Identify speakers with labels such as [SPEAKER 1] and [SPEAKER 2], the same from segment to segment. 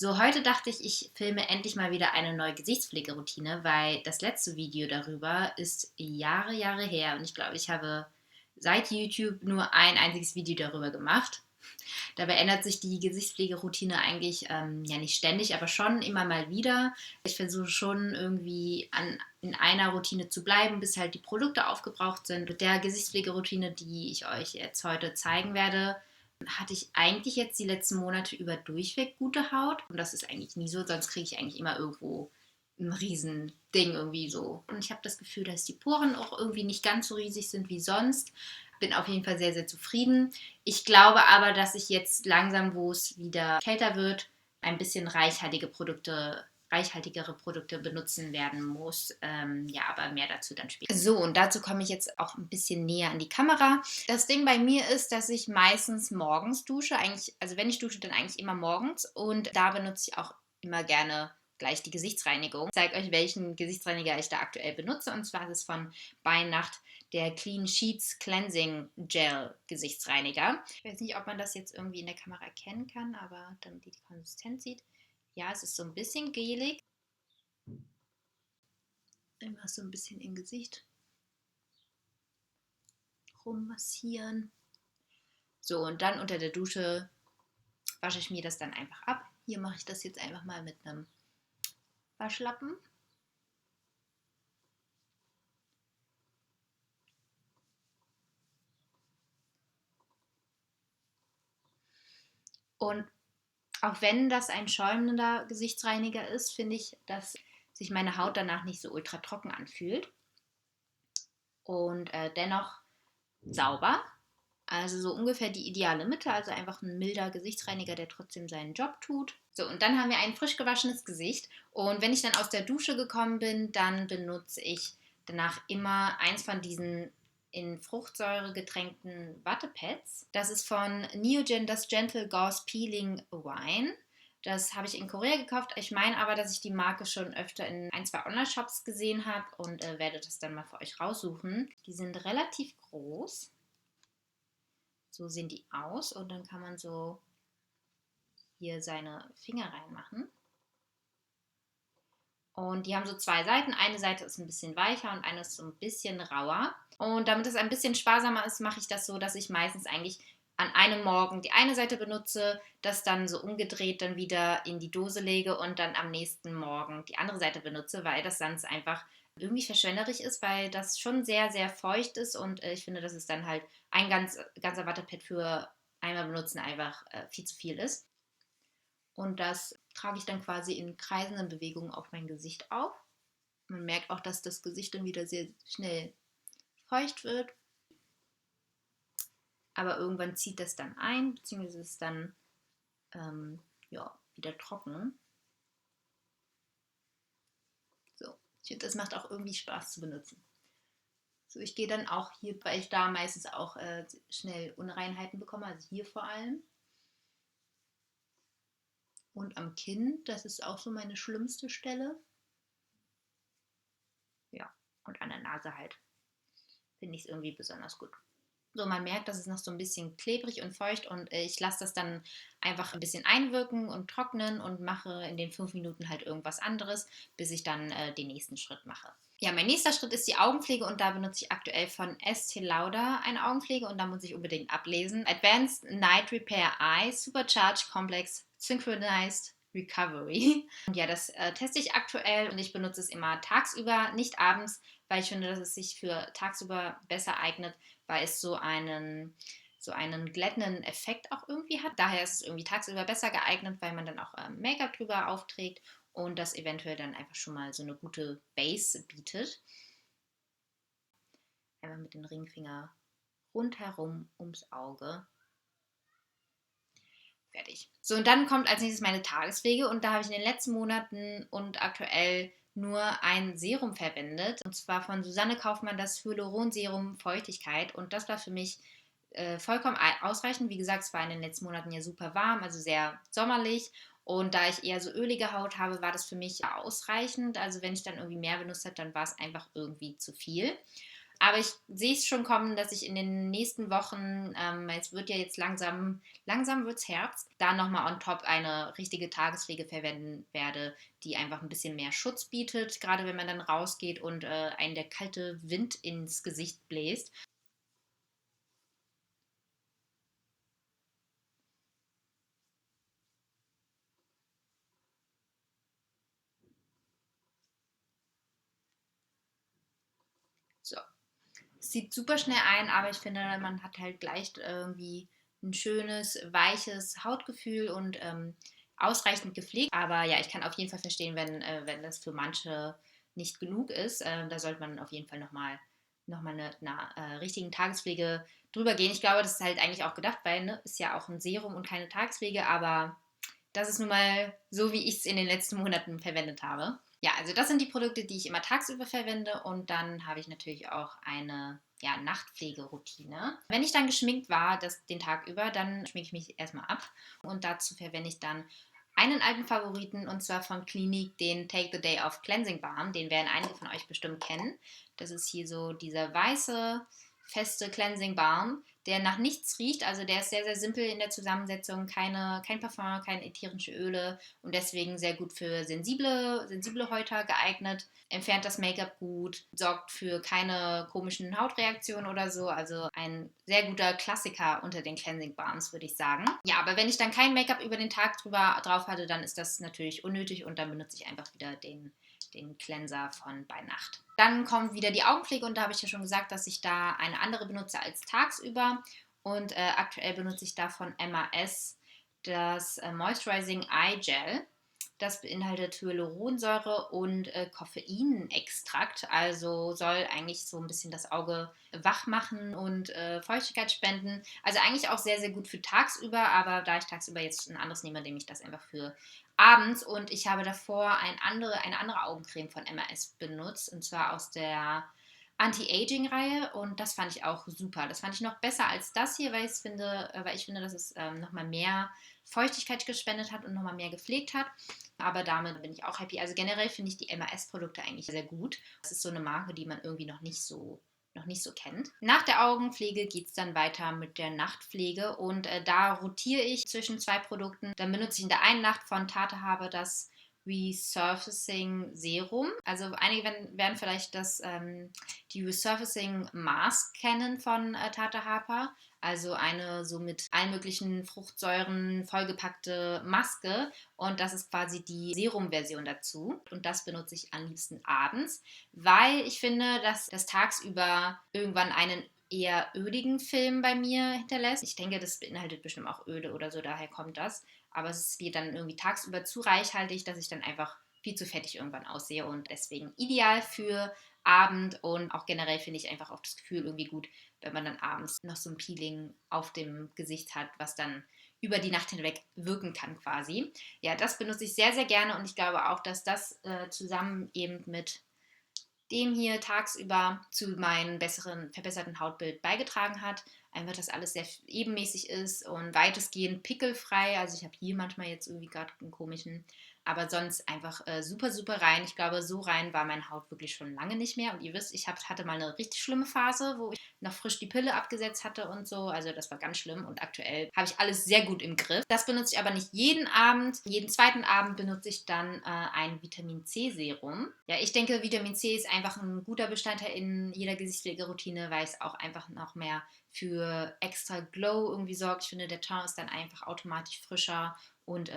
[SPEAKER 1] So, heute dachte ich, ich filme endlich mal wieder eine neue Gesichtspflegeroutine, weil das letzte Video darüber ist Jahre her und ich glaube, ich habe seit YouTube nur ein einziges Video darüber gemacht. Dabei ändert sich die Gesichtspflegeroutine eigentlich ja nicht ständig, aber schon immer mal wieder. Ich versuche schon irgendwie in einer Routine zu bleiben, bis halt die Produkte aufgebraucht sind. Mit der Gesichtspflegeroutine, die ich euch jetzt heute zeigen werde, hatte ich eigentlich jetzt die letzten Monate über durchweg gute Haut. Und das ist eigentlich nie so, sonst kriege ich eigentlich immer irgendwo ein Riesending irgendwie so. Und ich habe das Gefühl, dass die Poren auch irgendwie nicht ganz so riesig sind wie sonst. Bin auf jeden Fall sehr zufrieden. Ich glaube aber, dass ich jetzt langsam, wo es wieder kälter wird, ein bisschen reichhaltigere Produkte benutzen werden muss. Ja, aber mehr dazu dann später. So, und dazu komme ich jetzt auch ein bisschen näher an die Kamera. Das Ding bei mir ist, dass ich meistens morgens dusche. Also wenn ich dusche, dann eigentlich immer morgens. Und da benutze ich auch immer gerne gleich die Gesichtsreinigung. Ich zeige euch, welchen Gesichtsreiniger ich da aktuell benutze. Und zwar ist es von Bei Nacht der Clean Sheets Cleansing Gel Gesichtsreiniger. Ich weiß nicht, ob man das jetzt irgendwie in der Kamera erkennen kann, aber damit ihr die Konsistenz sieht. Ja, es ist so ein bisschen gelig. Immer so ein bisschen im Gesicht rummassieren. So, und dann unter der Dusche wasche ich mir das dann einfach ab. Hier mache ich das jetzt einfach mal mit einem Waschlappen. Und auch wenn das ein schäumender Gesichtsreiniger ist, finde ich, dass sich meine Haut danach nicht so ultra trocken anfühlt. Und dennoch sauber. Also so ungefähr die ideale Mitte, also einfach ein milder Gesichtsreiniger, der trotzdem seinen Job tut. So, und dann haben wir ein frisch gewaschenes Gesicht. Und wenn ich dann aus der Dusche gekommen bin, dann benutze ich danach immer eins von diesen in Fruchtsäure getränkten Wattepads. Das ist von Neogen, das Gentle Gauze Peeling Wine. Das habe ich in Korea gekauft. Ich meine aber, dass ich die Marke schon öfter in ein, zwei Online-Shops gesehen habe und werde das dann mal für euch raussuchen. Die sind relativ groß. So sehen die aus und dann kann man so hier seine Finger reinmachen. Und die haben so zwei Seiten. Eine Seite ist ein bisschen weicher und eine ist so ein bisschen rauer. Und damit es ein bisschen sparsamer ist, mache ich das so, dass ich meistens eigentlich an einem Morgen die eine Seite benutze, das dann so umgedreht dann wieder in die Dose lege und dann am nächsten Morgen die andere Seite benutze, weil das sonst einfach irgendwie verschwenderisch ist, weil das schon sehr feucht ist und ich finde, dass es dann halt ein ganzer Wattepad für einmal benutzen einfach viel zu viel ist. Und das trage ich dann quasi in kreisenden Bewegungen auf mein Gesicht auf. Man merkt auch, dass das Gesicht dann wieder sehr schnell feucht wird. Aber irgendwann zieht das dann ein, beziehungsweise ist dann ja, wieder trocken. So, ich finde, das macht auch irgendwie Spaß zu benutzen. So, ich gehe dann auch hier, weil ich da meistens auch schnell Unreinheiten bekomme, also hier vor allem. Und am Kinn, das ist auch so meine schlimmste Stelle. Ja, und an der Nase halt. Finde ich es irgendwie besonders gut. So, man merkt, dass es noch so ein bisschen klebrig und feucht und ich lasse das dann einfach ein bisschen einwirken und trocknen und mache in den 5 Minuten halt irgendwas anderes, bis ich dann den nächsten Schritt mache. Ja, mein nächster Schritt ist die Augenpflege und da benutze ich aktuell von Estee Lauder eine Augenpflege und da muss ich unbedingt ablesen. Advanced Night Repair Eye Supercharged Complex Synchronized Recovery. Und ja, das teste ich aktuell und ich benutze es immer tagsüber, nicht abends, weil ich finde, dass es sich für tagsüber besser eignet, weil es so einen glättenden Effekt auch irgendwie hat. Daher ist es irgendwie tagsüber besser geeignet, weil man dann auch Make-up drüber aufträgt und das eventuell dann einfach schon mal so eine gute Base bietet. Einmal mit dem Ringfinger rundherum ums Auge. Fertig. So, und dann kommt als nächstes meine Tagespflege und da habe ich in den letzten Monaten und aktuell nur ein Serum verwendet. Und zwar von Susanne Kaufmann das Hyaluronserum Feuchtigkeit. Und das war für mich vollkommen ausreichend. Wie gesagt, es war in den letzten Monaten ja super warm, also sehr sommerlich. Und da ich eher so ölige Haut habe, war das für mich ausreichend. Also wenn ich dann irgendwie mehr benutzt habe, dann war es einfach irgendwie zu viel. Aber ich sehe es schon kommen, dass ich in den nächsten Wochen, es wird ja jetzt langsam wird es Herbst, da nochmal on top eine richtige Tagespflege verwenden werde, die einfach ein bisschen mehr Schutz bietet, gerade wenn man dann rausgeht und einen der kalte Wind ins Gesicht bläst. So. Es sieht super schnell ein, aber ich finde, man hat halt gleich irgendwie ein schönes, weiches Hautgefühl und ausreichend gepflegt. Aber ja, ich kann auf jeden Fall verstehen, wenn das für manche nicht genug ist. Da sollte man auf jeden Fall noch mal eine richtigen Tagespflege drüber gehen. Ich glaube, das ist halt eigentlich auch gedacht, weil ne, ist ja auch ein Serum und keine Tagespflege, aber das ist nun mal so, wie ich es in den letzten Monaten verwendet habe. Ja, also das sind die Produkte, die ich immer tagsüber verwende und dann habe ich natürlich auch eine Nachtpflegeroutine. Wenn ich dann geschminkt war den Tag über, dann schminke ich mich erstmal ab und dazu verwende ich dann einen alten Favoriten und zwar von Clinique, den Take the Day Off Cleansing Balm. Den werden einige von euch bestimmt kennen. Das ist hier so dieser weiße, feste Cleansing Balm, der nach nichts riecht. Also der ist sehr, sehr simpel in der Zusammensetzung. Kein Parfum, keine ätherische Öle und deswegen sehr gut für sensible Häuter geeignet. Entfernt das Make-up gut, sorgt für keine komischen Hautreaktionen oder so. Also ein sehr guter Klassiker unter den Cleansing Balms, würde ich sagen. Ja, aber wenn ich dann kein Make-up über den Tag drauf hatte, dann ist das natürlich unnötig und dann benutze ich einfach wieder den Cleanser von bei Nacht. Dann kommt wieder die Augenpflege und da habe ich ja schon gesagt, dass ich da eine andere benutze als tagsüber. Und aktuell benutze ich da von MAS das Moisturizing Eye Gel. Das beinhaltet Hyaluronsäure und Koffeinextrakt, also soll eigentlich so ein bisschen das Auge wach machen und Feuchtigkeit spenden. Also eigentlich auch sehr, sehr gut für tagsüber, aber da ich tagsüber jetzt ein anderes nehme, nehme ich das einfach für abends. Und ich habe davor eine andere Augencreme von MAS benutzt, und zwar aus der Anti-Aging-Reihe und das fand ich auch super. Das fand ich noch besser als das hier, weil ich finde, dass es nochmal mehr Feuchtigkeit gespendet hat und nochmal mehr gepflegt hat. Aber damit bin ich auch happy. Also generell finde ich die MAS-Produkte eigentlich sehr gut. Das ist so eine Marke, die man irgendwie noch nicht so kennt. Nach der Augenpflege geht es dann weiter mit der Nachtpflege und da rotiere ich zwischen zwei Produkten. Dann benutze ich in der einen Nacht von Tarte Habe das Resurfacing Serum. Also einige werden vielleicht die Resurfacing Mask kennen von Tata Harper. Also eine so mit allen möglichen Fruchtsäuren vollgepackte Maske. Und das ist quasi die Serum-Version dazu. Und das benutze ich am liebsten abends, weil ich finde, dass das tagsüber irgendwann einen eher öligen Film bei mir hinterlässt. Ich denke, das beinhaltet bestimmt auch Öle oder so, daher kommt das. Aber es wird dann irgendwie tagsüber zu reichhaltig, dass ich dann einfach viel zu fettig irgendwann aussehe und deswegen ideal für Abend und auch generell finde ich einfach auch das Gefühl irgendwie gut, wenn man dann abends noch so ein Peeling auf dem Gesicht hat, was dann über die Nacht hinweg wirken kann quasi. Ja, das benutze ich sehr, sehr gerne und ich glaube auch, dass das zusammen eben mit dem hier tagsüber zu meinem verbesserten Hautbild beigetragen hat. Einfach, dass alles sehr ebenmäßig ist und weitestgehend pickelfrei. Also ich habe hier manchmal jetzt irgendwie gerade einen komischen, aber sonst einfach super, super rein. Ich glaube, so rein war meine Haut wirklich schon lange nicht mehr. Und ihr wisst, hatte mal eine richtig schlimme Phase, wo ich noch frisch die Pille abgesetzt hatte und so. Also das war ganz schlimm und aktuell habe ich alles sehr gut im Griff. Das benutze ich aber nicht jeden Abend. Jeden zweiten Abend benutze ich dann ein Vitamin C Serum. Ja, ich denke, Vitamin C ist einfach ein guter Bestandteil in jeder Gesichtspflegeroutine, weil es auch einfach noch mehr für extra Glow irgendwie sorgt. Ich finde, der Teint ist dann einfach automatisch frischer und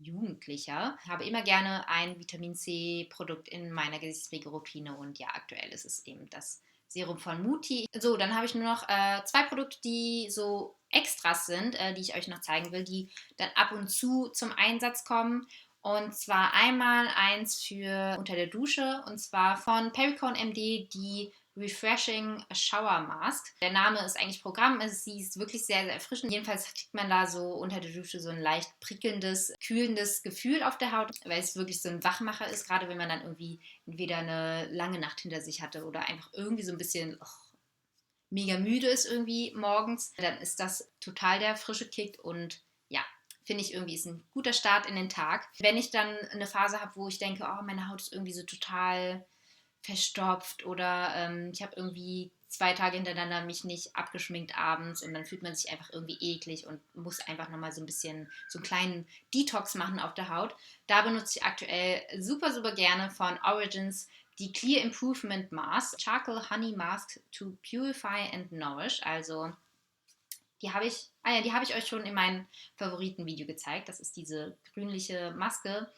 [SPEAKER 1] jugendlicher. Ich habe immer gerne ein Vitamin C-Produkt in meiner Gesichtspflegeroutine und ja, aktuell ist es eben das Serum von Muti. So, dann habe ich nur noch zwei Produkte, die so Extras sind, die ich euch noch zeigen will, die dann ab und zu zum Einsatz kommen. Und zwar einmal eins für unter der Dusche und zwar von Perricone MD, die Refreshing Shower Mask. Der Name ist eigentlich Programm, sie ist wirklich sehr, sehr erfrischend. Jedenfalls kriegt man da so unter der Dusche so ein leicht prickelndes, kühlendes Gefühl auf der Haut, weil es wirklich so ein Wachmacher ist, gerade wenn man dann irgendwie entweder eine lange Nacht hinter sich hatte oder einfach irgendwie so ein bisschen mega müde ist irgendwie morgens. Dann ist das total der frische Kick und ja, finde ich irgendwie ist ein guter Start in den Tag. Wenn ich dann eine Phase habe, wo ich denke, oh, meine Haut ist irgendwie so total verstopft oder ich habe irgendwie 2 Tage hintereinander mich nicht abgeschminkt abends und dann fühlt man sich einfach irgendwie eklig und muss einfach nochmal so ein bisschen so einen kleinen Detox machen auf der Haut. Da benutze ich aktuell super, super gerne von Origins die Clear Improvement Mask, Charcoal Honey Mask to Purify and Nourish. Also die habe ich euch schon in meinem Favoritenvideo gezeigt. Das ist diese grünliche Maske,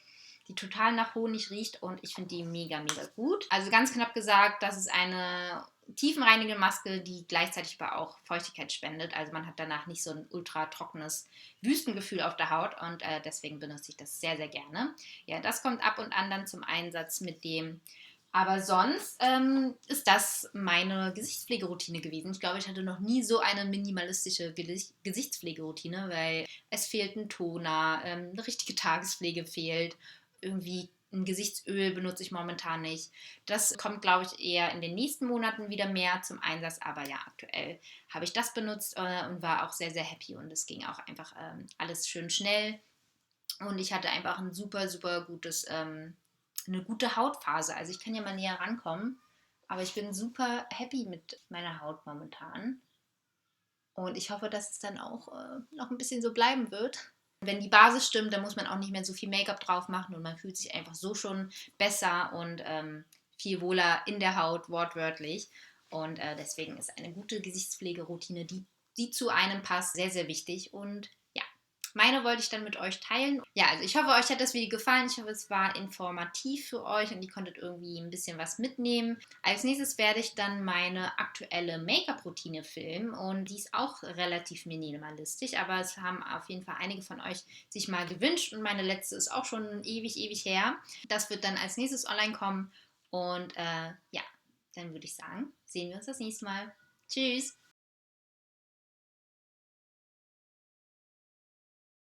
[SPEAKER 1] die total nach Honig riecht und ich finde die mega, mega gut. Also ganz knapp gesagt, das ist eine tiefenreinigende Maske, die gleichzeitig aber auch Feuchtigkeit spendet. Also man hat danach nicht so ein ultra trockenes Wüstengefühl auf der Haut und deswegen benutze ich das sehr, sehr gerne. Ja, das kommt ab und an dann zum Einsatz mit dem. Aber sonst ist das meine Gesichtspflegeroutine gewesen. Ich glaube, ich hatte noch nie so eine minimalistische Gesichtspflegeroutine, weil es fehlt ein Toner, eine richtige Tagespflege fehlt, irgendwie ein Gesichtsöl benutze ich momentan nicht. Das kommt, glaube ich, eher in den nächsten Monaten wieder mehr zum Einsatz. Aber ja, aktuell habe ich das benutzt und war auch sehr, sehr happy. Und es ging auch einfach alles schön schnell. Und ich hatte einfach ein super, super gutes, eine gute Hautphase. Also ich kann ja mal näher rankommen. Aber ich bin super happy mit meiner Haut momentan. Und ich hoffe, dass es dann auch noch ein bisschen so bleiben wird. Wenn die Basis stimmt, dann muss man auch nicht mehr so viel Make-up drauf machen und man fühlt sich einfach so schon besser und viel wohler in der Haut, wortwörtlich. Und deswegen ist eine gute Gesichtspflegeroutine, die zu einem passt, sehr, sehr wichtig. Und ja, meine wollte ich dann mit euch teilen. Ja, also ich hoffe, euch hat das Video gefallen. Ich hoffe, es war informativ für euch und ihr konntet irgendwie ein bisschen was mitnehmen. Als nächstes werde ich dann meine aktuelle Make-up-Routine filmen und die ist auch relativ minimalistisch, aber es haben auf jeden Fall einige von euch sich mal gewünscht und meine letzte ist auch schon ewig, ewig her. Das wird dann als nächstes online kommen und ja, dann würde ich sagen, sehen wir uns das nächste Mal. Tschüss!